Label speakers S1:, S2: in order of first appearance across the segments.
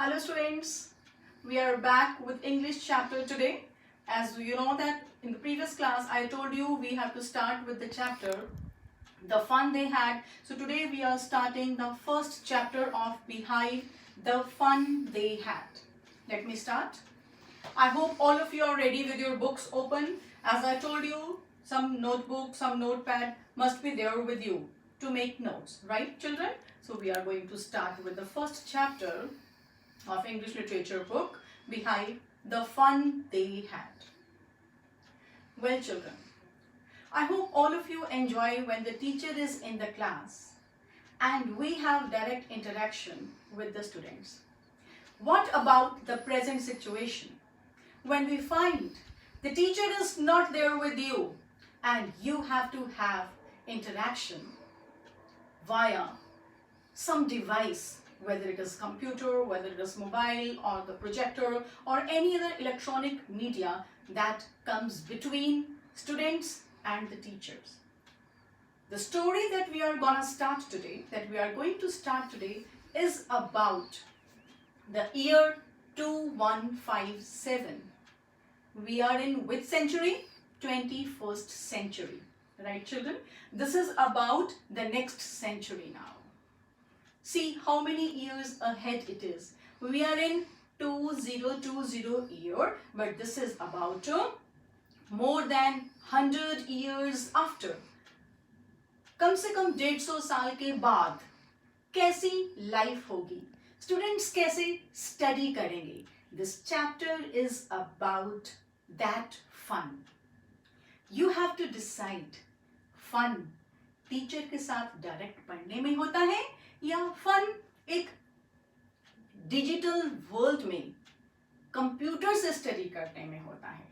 S1: Hello students, we are back with English chapter today. As you know that in the previous class I told you we have to start with the chapter The Fun They Had. So today we are starting the first chapter of Behind the Fun They Had. Let me start. I hope all of you are ready with your books open. As I told you, some notebook, some notepad must be there with you to make notes, right children? So we are going to start with the first chapter of English literature book, Behind the Fun They Had. Well children, I hope all of you enjoy when the teacher is in the class and we have direct interaction with the students. What about the present situation? When we find the teacher is not there with you and you have to have interaction via some device, whether it is computer, whether it is mobile or the projector or any other electronic media that comes between students and the teachers. The story that we are going to start today, is about the year 2157. We are in which century? 21st century. Right children? This is about the next century now. See how many years ahead it is. We are in 2020 year, but this is about more than 100 years after. कम से कम 150 साल के बाद कैसी life होगी, students कैसे study करेंगे. This chapter is about that fun. You have to decide. Fun teacher के साथ डायरेक्ट पढ़ने में होता है या फन एक डिजिटल वर्ल्ड में कंप्यूटर से स्टडी करने में होता है.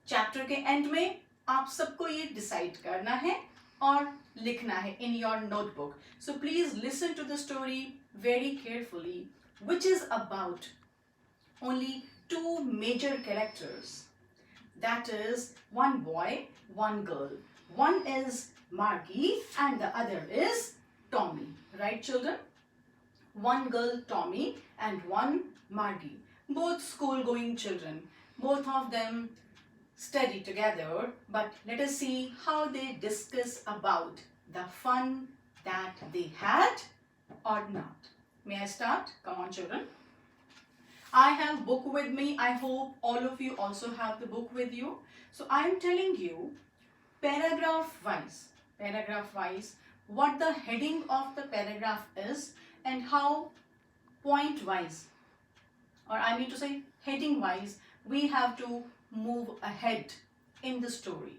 S1: चैप्टर के एंड में आप सबको ये डिसाइड करना है और लिखना है in your notebook. So please listen to the story very carefully, which is about only two major characters. That is one boy, one girl. One is Margie and the other is Tommy. Right children? One girl Tommy and one Margie. Both school going children. Both of them study together, but let us see how they discuss about the fun that they had or not. May I start? Come on children. I have book with me. I hope all of you also have the book with you. So I am telling you paragraph wise what the heading of the paragraph is and how point wise, or I mean to say heading wise, we have to move ahead in the story.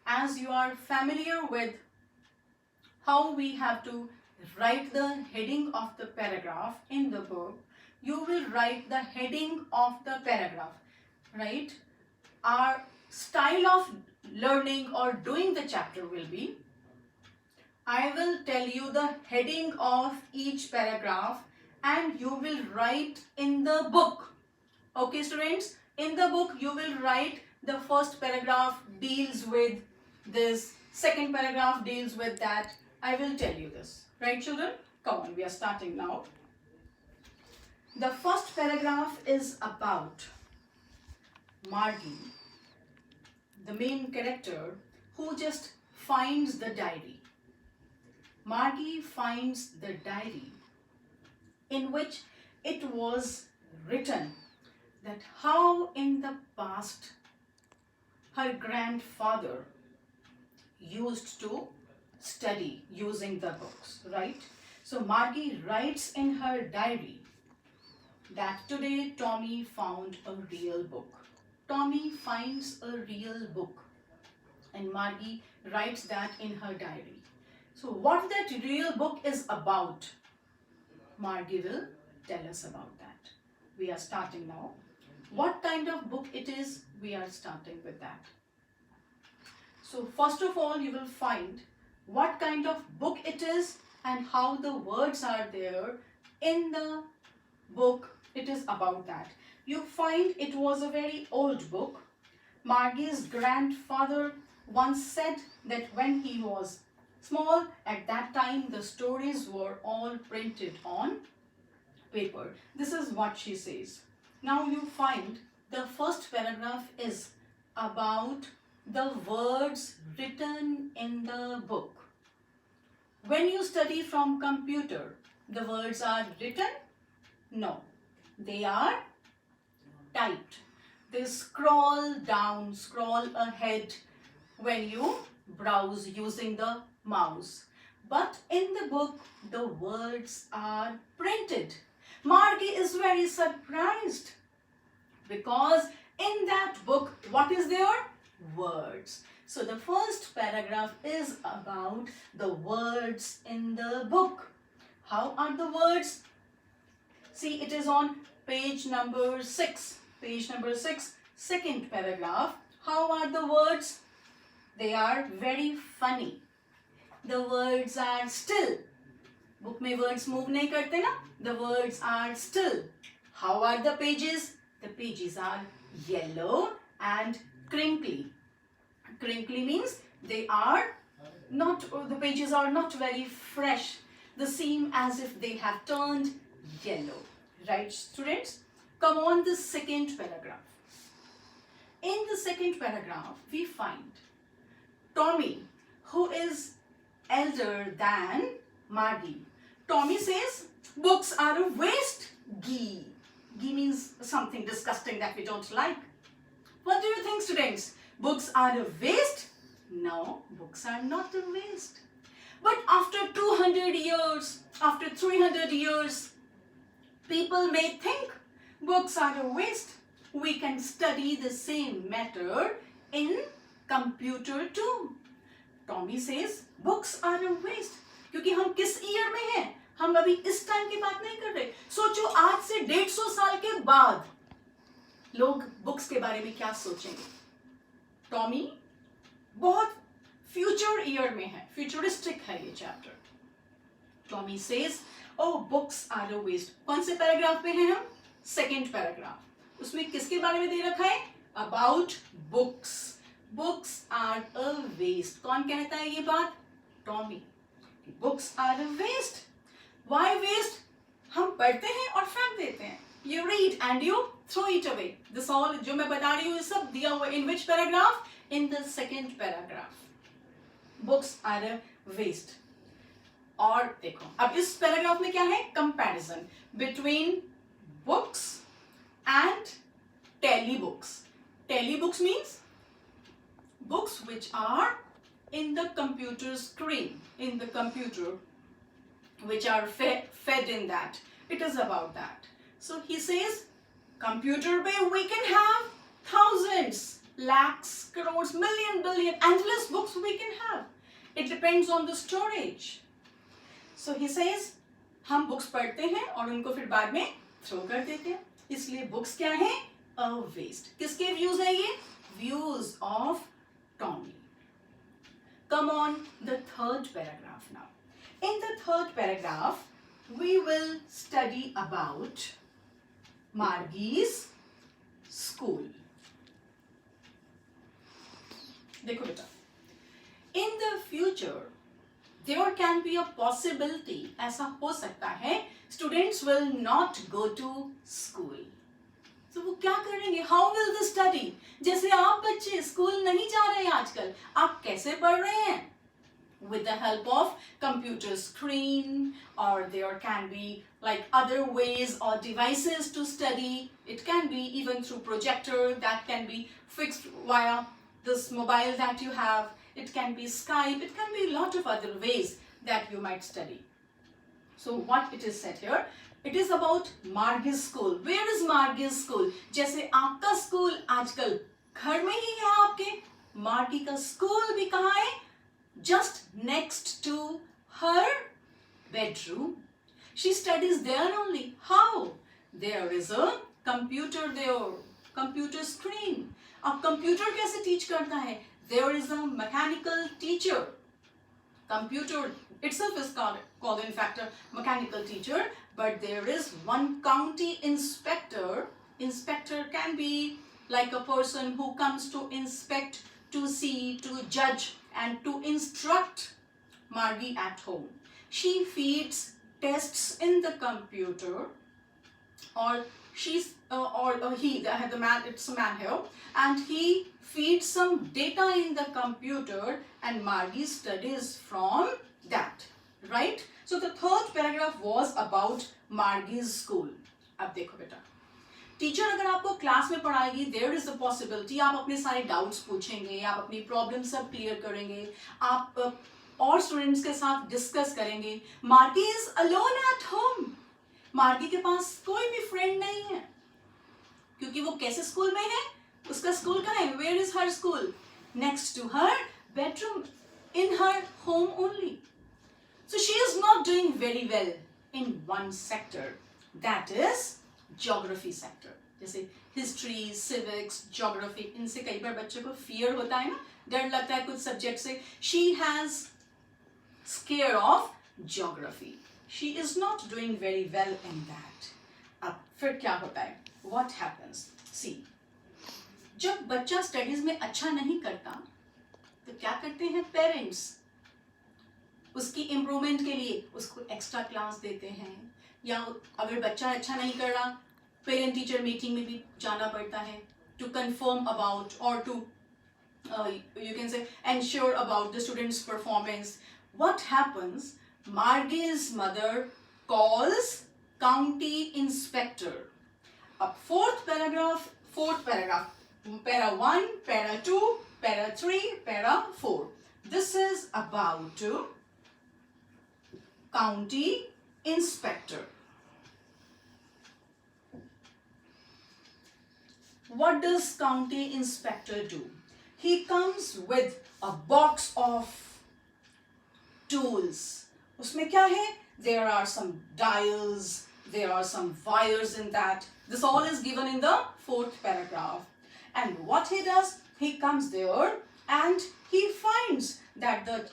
S1: As you are familiar with how we have to write the heading of the paragraph in the book, you will write the heading of the paragraph, right? Our style of learning or doing the chapter will be, I will tell you the heading of each paragraph and you will write in the book. Okay students, in the book you will write the first paragraph deals with this, second paragraph deals with that. I will tell you this. Right children? Come on, we are starting now. The first paragraph is about Margie, the main character, who just finds the diary. Margie finds the diary in which it was written that how in the past her grandfather used to study using the books, right? So Margie writes in her diary that today Tommy found a real book. Tommy finds a real book and Margie writes that in her diary. So what that real book is about, Margie will tell us about that. We are starting now. What kind of book it is, we are starting with that. So first of all, you will find what kind of book it is and how the words are there in the book. It is about that. You find it was a very old book. Margie's grandfather once said that when he was small, at that time the stories were all printed on paper. This is what she says. Now you find the first paragraph is about the words written in the book. When you study from computer, the words are written? No, they are typed. They scroll down, scroll ahead when you browse using the mouse. But in the book, the words are printed. Margie is very surprised because in that book, what is there? Words. So the first paragraph is about the words in the book. How are the words? See, it is on page number 6. Page number 6, second paragraph. How are the words? They are very funny. The words are still. Book में words move नहीं करते ना? The words are still. How are the pages? The pages are yellow and crinkly. Crinkly means they are not, the pages are not very fresh. They seem as if they have turned yellow. Right, students? Come on the second paragraph. In the second paragraph, we find Tommy, who is elder than Margie. Tommy says, books are a waste. Gee. Gee means something disgusting that we don't like. What do you think, students? Books are a waste? No, books are not a waste. But after 200 years, after 300 years, people may think books are a waste. We can study the same matter in computer too. Tommy says books are a waste. क्योंकि हम किस year में हैं? हम अभी इस time की बात नहीं कर रहे. सोचो आज से 150 साल के बाद लोग बुक्स के बारे में क्या सोचेंगे. टॉमी बहुत फ्यूचर ईयर में है, फ्यूचरिस्टिक है ये chapter. Tommy says oh books are a waste. कौन से पैराग्राफ पे हैं हम? Second paragraph. उसमें किसके बारे में दे रखा है? About books. Books are a waste. कौन कहता है ये बात? Tommy. Books are a waste. Why waste? हम पढ़ते हैं और फेंक देते हैं. You read and you throw it away. This all जो मैं बता रही हूँ ये सब दिया हुआ. In which paragraph? In the second paragraph. Books are a waste. और देखो अब इस पैराग्राफ में क्या है? Comparison between books and telebooks. Telebooks means books which are in the computer screen, in the computer, which are fed in that. It is about that. So he says, computer पे we can have thousands, lakhs, crores, million, billion, endless books we can have. It depends on the storage. So he says, हम books पढ़ते हैं और उनको फिर बाद में throw कर देते हैं. इसलिए books क्या है? A waste. किसके views है ये? Views of Tommy. Come on, the third paragraph now. In the third paragraph, we will study about Margie's school. देखो बेटा, in the future, there can be a possibility, ऐसा हो सकता है, students will not go to school. तो वो क्या करेंगे? How will they study? जैसे आप बच्चे स्कूल नहीं जा रहे हैं आजकल, आप कैसे पढ़ रहे हैं? With the help of computer screen, or there can be like other ways or devices to study. It can be even through projector that can be fixed via this mobile that you have. It can be Skype. It can be a lot of other ways that you might study. So what it is said here, it is about Margie's school. Where is Margie's school? जैसे आपका school आजकल घर में ही है आपके, Margie का school भी कहाँ है? Just next to her bedroom. She studies there only. How? There is a computer there, computer screen. अब computer कैसे teach करता है? There is a mechanical teacher. Computer itself is called in fact a mechanical teacher, but there is one county inspector. Inspector can be like a person who comes to inspect, to see, to judge, and to instruct Margie at home. She feeds tests in the computer or she's or he, the man, it's a man here, and he feeds some data in the computer and Margie studies from that, right? So the third paragraph was about Margie's school. अब देखो बेटा, teacher अगर आपको class में पढ़ाएगी, there is the possibility आप अपने सारे doubts पूछेंगे, आप अपनी प्रॉब्लम सब क्लियर करेंगे, आप और स्टूडेंट्स के साथ डिस्कस करेंगे. मार्गी इज अलोन एट होम. मार्गी के पास कोई भी फ्रेंड नहीं है, क्योंकि वो कैसे स्कूल में है, उसका स्कूल कहाँ है, where is her school, next to her bedroom, in her home only. So she is not doing very well in one sector, that is geography sector. जैसे history, civics, geography, इनसे कई बार बच्चों को fear होता है ना, डर लगता है कुछ सब्जेक्ट से. She has scare of geography. She is not doing very well in that. अब फिर क्या होता है? What happens? See, जब बच्चा स्टडीज में अच्छा नहीं करता, तो क्या करते हैं पेरेंट्स? उसकी इम्प्रूवमेंट के लिए उसको एक्स्ट्रा क्लास देते हैं, या अगर बच्चा अच्छा नहीं कर रहा, पेरेंट टीचर मीटिंग में भी जाना पड़ता है टू कंफर्म अबाउट और to you can say ensure about the student's performance. What happens? Margie's mother calls county inspector. Up fourth paragraph, para 1, para 2, para 3, para 4. This is about county inspector. What does county inspector do? He comes with a box of tools. उसमें क्या है? There are some dials, there are some wires in that. This all is given in the fourth paragraph. And what he does? He comes there and he finds that the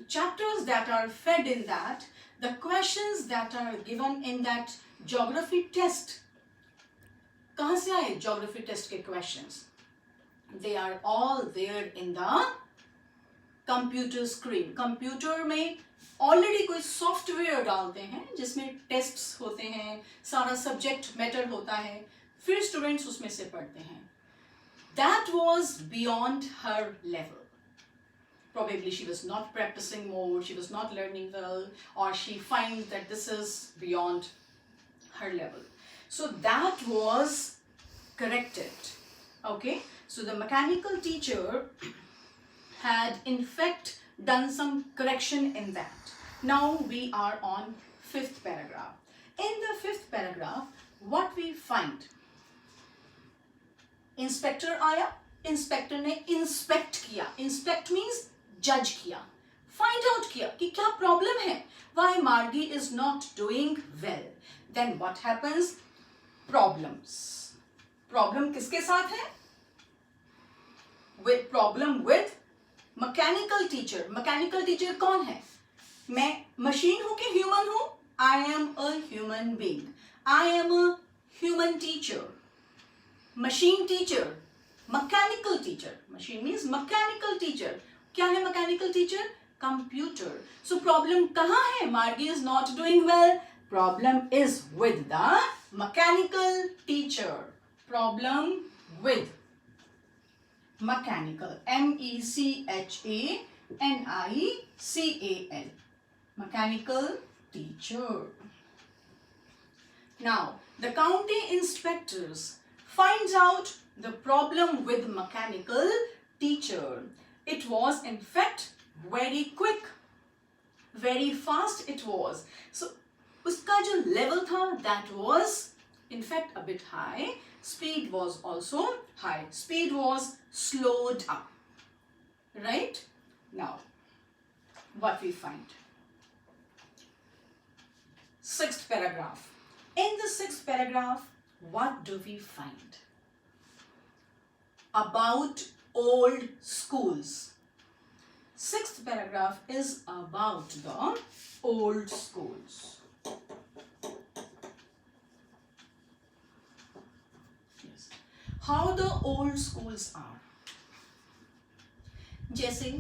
S1: chapters that are fed in that, the questions that are given in that geography test, कहाँ से आए geography test के questions? They are all there in the computer screen. Computer में already कोई software डालते हैं जिसमें tests होते हैं, सारा subject matter होता है, फिर students उसमें से पढ़ते हैं. That was beyond her level. Probably she was not practicing more, she was not learning well, or she finds that this is beyond her level. So that was corrected. Okay, so the mechanical teacher had in fact done some correction in that. Now we are on fifth paragraph. In the fifth paragraph, what we find? Inspector आया, inspector ने inspect किया. Inspect means जज किया, find out किया कि क्या problem है, why Margie is not doing well. Then what happens? Problems. Problem किसके साथ है? With problem with mechanical teacher. Mechanical teacher कौन है? मैं मशीन हूं कि ह्यूमन हूं? I am a human being. I am a human teacher. Machine teacher, mechanical teacher. Machine means mechanical teacher. क्या है mechanical teacher? Computer. So problem कहाँ है? Margie is not doing well. Problem is with the mechanical teacher. Problem with mechanical, MECHANICAL, mechanical teacher. Now the county inspectors finds out the problem with mechanical teacher. It was in fact very quick, very fast it was. So उसका जो level था, that was in fact a bit high. Speed was also high. Speed was slowed up. Right? Now, what we find? Sixth paragraph. In the sixth paragraph, what do we find? About old schools. Sixth paragraph is about the old schools. Yes. How the old schools are. जैसे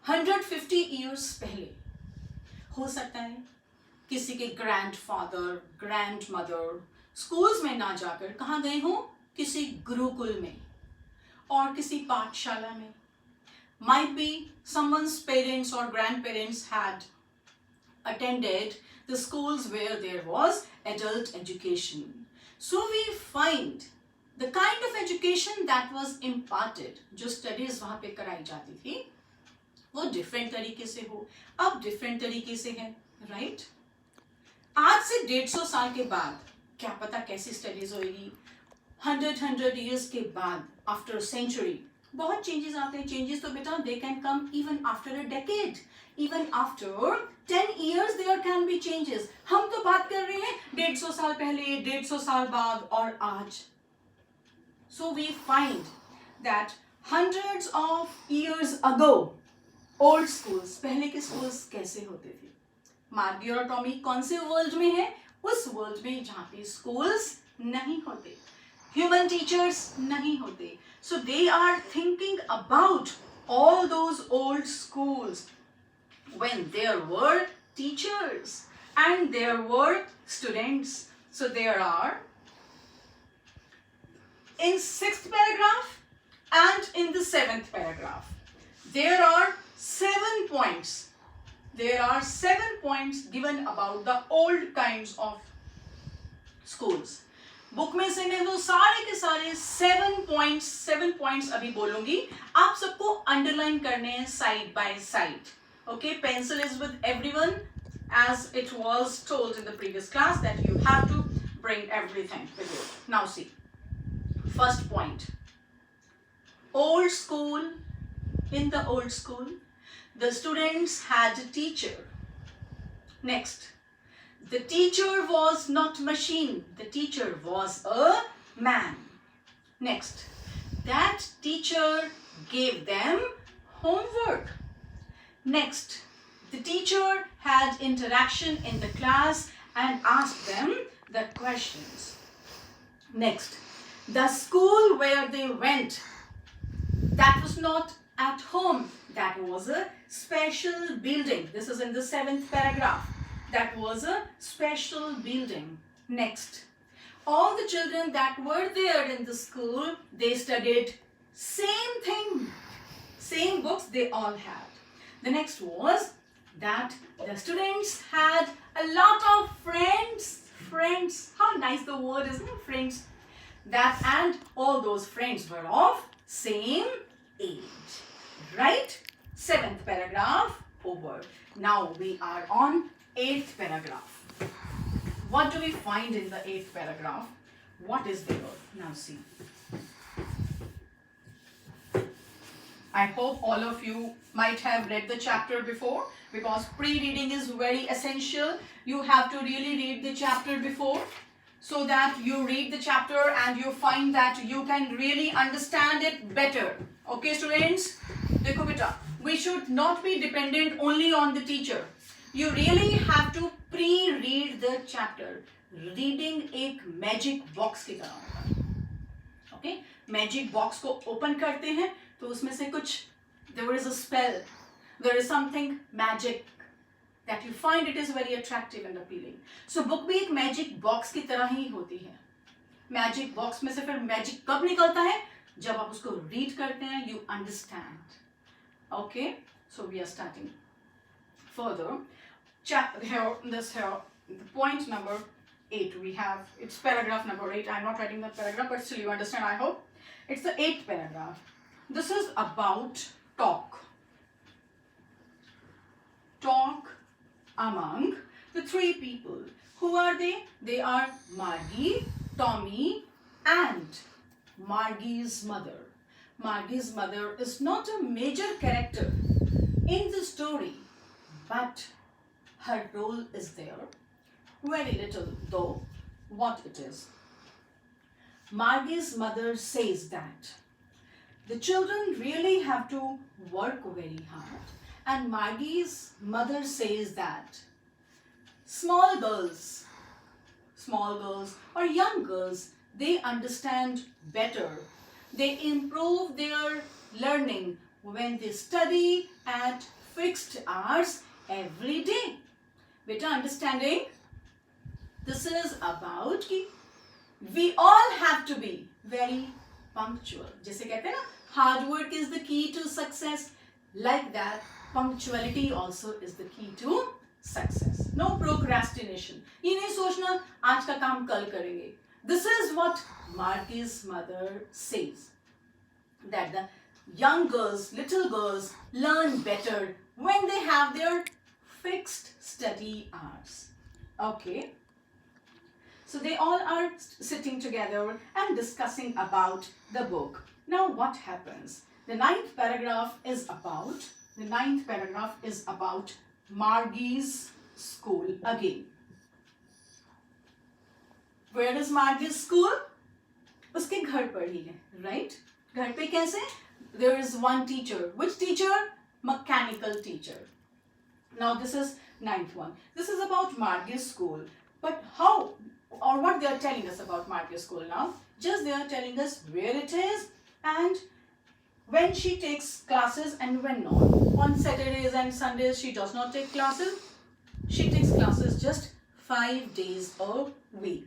S1: 150 years पहले, हो सकता है किसी के grandfather, grandmother schools में ना जाकर कहाँ गए हों, किसी गुरुकुल में और किसी पाठशाला में. Might be someone's parents or grandparents had attended the schools where there was adult education. So we find the kind of education that was imparted, जो studies वहाँ पे कराई जाती थी, वो different तरीके से हो, अब different तरीके से है, right? आज से 150 साल के बाद क्या पता कैसी स्टडीज होगी, 100 years के बाद, आफ्टर सेंचुरी बहुत चेंजेस आते हैं. चेंजेस तो बेटा they can come even after a decade, even after 10 years there can be changes. हम तो बात कर रहे हैं 150 साल पहले, 150 साल बाद और आज. So we find that hundreds of years ago old schools, पहले के स्कूल्स कैसे होते थे. मार्गी और टॉमी कौन से वर्ल्ड में है, उस वर्ल्ड में जहाँ पे स्कूल्स नहीं होते, ह्यूमन टीचर्स नहीं होते. So they are thinking about all those old schools when there were teachers and there were students. So there are in 6th paragraph and in the 7th paragraph there are 7 points. There are 7 points given about the old kinds of schools. Book में से मैं वो सारे के सारे 7 points अभी बोलूंगी. आप सबको अंडरलाइन करने हैं side by side. Okay, pencil is with everyone as it was told in the previous class that you have to bring everything with you. Now see, first point, old school. In the old school, the students had a teacher. Next, the teacher was not machine. The teacher was a man. Next, that teacher gave them homework. Next, the teacher had interaction in the class and asked them the questions. Next, the school where they went, that was not at home. That was a special building. This is in the 7th paragraph. That was a special building. Next, all the children that were there in the school, they studied same thing, same books they all had. The next was that the students had a lot of friends. Friends, how nice the word is, no? Friends. That and all those friends were of same age. Right? 7th paragraph over. Now we are on 8th paragraph. What do we find in the 8th paragraph? What is there? Now see. I hope all of you might have read the chapter before, because pre-reading is very essential. You have to really read the chapter before, so that you read the chapter and you find that you can really understand it better. Okay, students? देखो बेटा, we should not be dependent only on the teacher. You really have to pre-read the chapter. Reading एक magic box की तरह होता है. Okay? Magic box को open करते हैं तो उसमें से कुछ, there is a spell, there is something magic that you find it is very attractive and appealing. So book भी एक magic box की तरह ही होती है. Magic box में से फिर magic कब निकलता है? जब आप उसको read करते हैं, you understand. Okay, so we are starting further. Here, the point number 8 we have, it's paragraph number 8. I'm not writing the paragraph, but still you understand, I hope. It's the 8th paragraph. This is about talk. Talk among the 3 people. Who are they? They are Margie, Tommy, and Margie's mother. Margie's mother is not a major character in the story, but her role is there. Very little though, what it is. Margie's mother says that the children really have to work very hard. And Margie's mother says that small girls or young girls, they understand better. They improve their learning when they study at fixed hours every day. Beta, understanding? This is about कि we all have to be very punctual. जैसे कहते हैं ना, hard work is the key to success. Like that, punctuality also is the key to success. No procrastination. ये नहीं सोचना आज का काम कल करेंगे. This is what Margie's mother says. That the young girls, little girls, learn better when they have their fixed study hours. Okay. So they all are sitting together and discussing about the book. Now what happens? The ninth paragraph is about Margie's school again. Where is Margie's school? उसके घर पर ही है, right? घर पे कैसे? There is one teacher. Which teacher? Mechanical teacher. Now this is ninth one. This is about Margie's school. But how or what they are telling us about Margie's school now? Just they are telling us where it is and when she takes classes and when not. On Saturdays and Sundays she does not take classes. She takes classes just 5 days a week.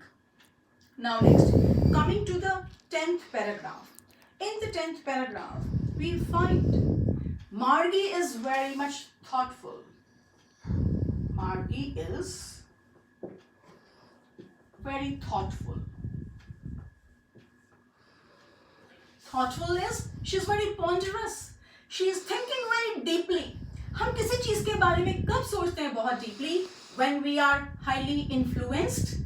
S1: Now next, coming to the 10th paragraph. In the 10th paragraph, we find Margie is very much thoughtful. Margie is very thoughtful. Thoughtful is, she is very ponderous. She is thinking very deeply. हम किसी चीज के बारे में कब सोचते हैं बहुत deeply? When we are highly influenced,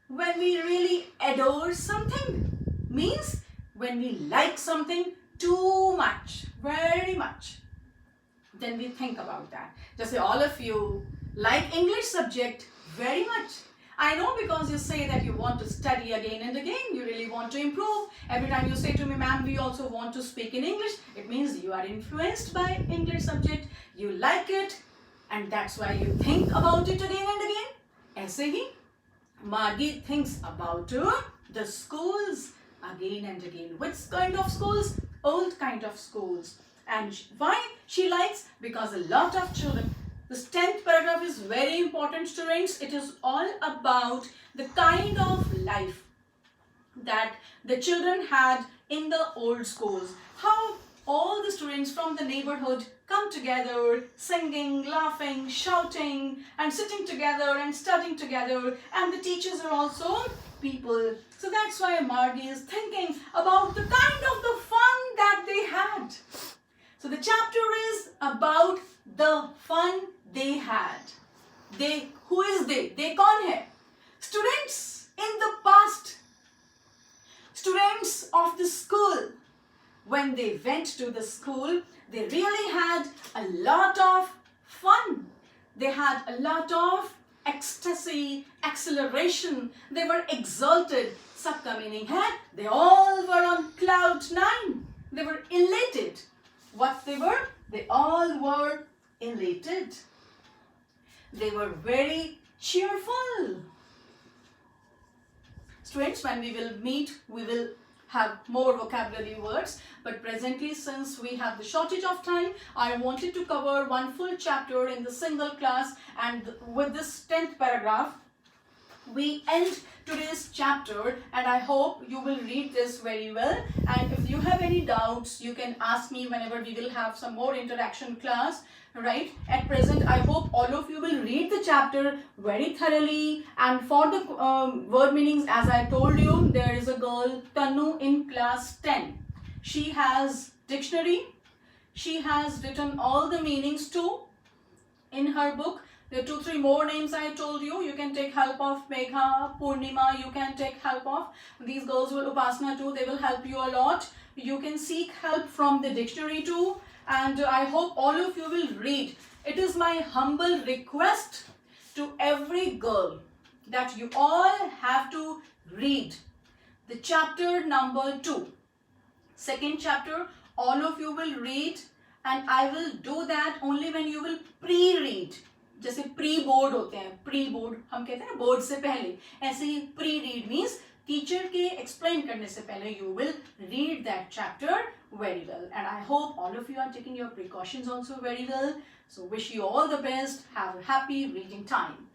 S1: when we really adore something, means when we like something too much, very much, then we think about that. Just say all of you like English subject very much. I know because you say that you want to study again and again, you really want to improve. Every time you say to me, ma'am, we also want to speak in English, it means you are influenced by English subject, you like it, and that's why you think about it again and again. ऐसे ही Margie thinks about the schools again and again. Which kind of schools? Old kind of schools. And why she likes? Because a lot of children. This 10th paragraph is very important, students. It is all about the kind of life that the children had in the old schools. How all the students from the neighborhood come together, singing, laughing, shouting, and sitting together and studying together. And the teachers are also people. So that's why Margie is thinking about the kind of the fun that they had. So the chapter is about the fun they had. They, who is they? They कौन है? Students in the past. Students of the school. When they went to the school, they really had a lot of fun. They had a lot of ecstasy, acceleration. They were exalted. Sabka meaning है, they all were on cloud 9. They were elated. What they were? They all were elated. They were very cheerful. Students, when we will meet, we will have more vocabulary words, but presently, since we have the shortage of time, I wanted to cover one full chapter in the single class, and with this 10th paragraph, we end today's chapter, and I hope you will read this very well. And if you have any doubts, you can ask me whenever we will have some more interaction class. Right, at present I hope all of you will read the chapter very thoroughly, and for the word meanings, as I told you, there is a girl Tanu in class 10. She has dictionary, she has written all the meanings too in her book. There are 2-3 more names I told you. You can take help of Megha, Purnima, you can take help of. These girls will Upasana too, they will help you a lot. You can seek help from the dictionary too. And I hope all of you will read. It is my humble request to every girl that you all have to read the chapter number 2. Second chapter, all of you will read, and I will do that only when you will pre-read. जैसे pre-board होते हैं, pre-board हम कहते हैं ना board से पहले, ऐसे ही pre-read means टीचर के एक्सप्लेन करने से पहले you will read that chapter very well, and I hope all of you are taking your precautions also very well. So wish you all the best. Have a happy reading time.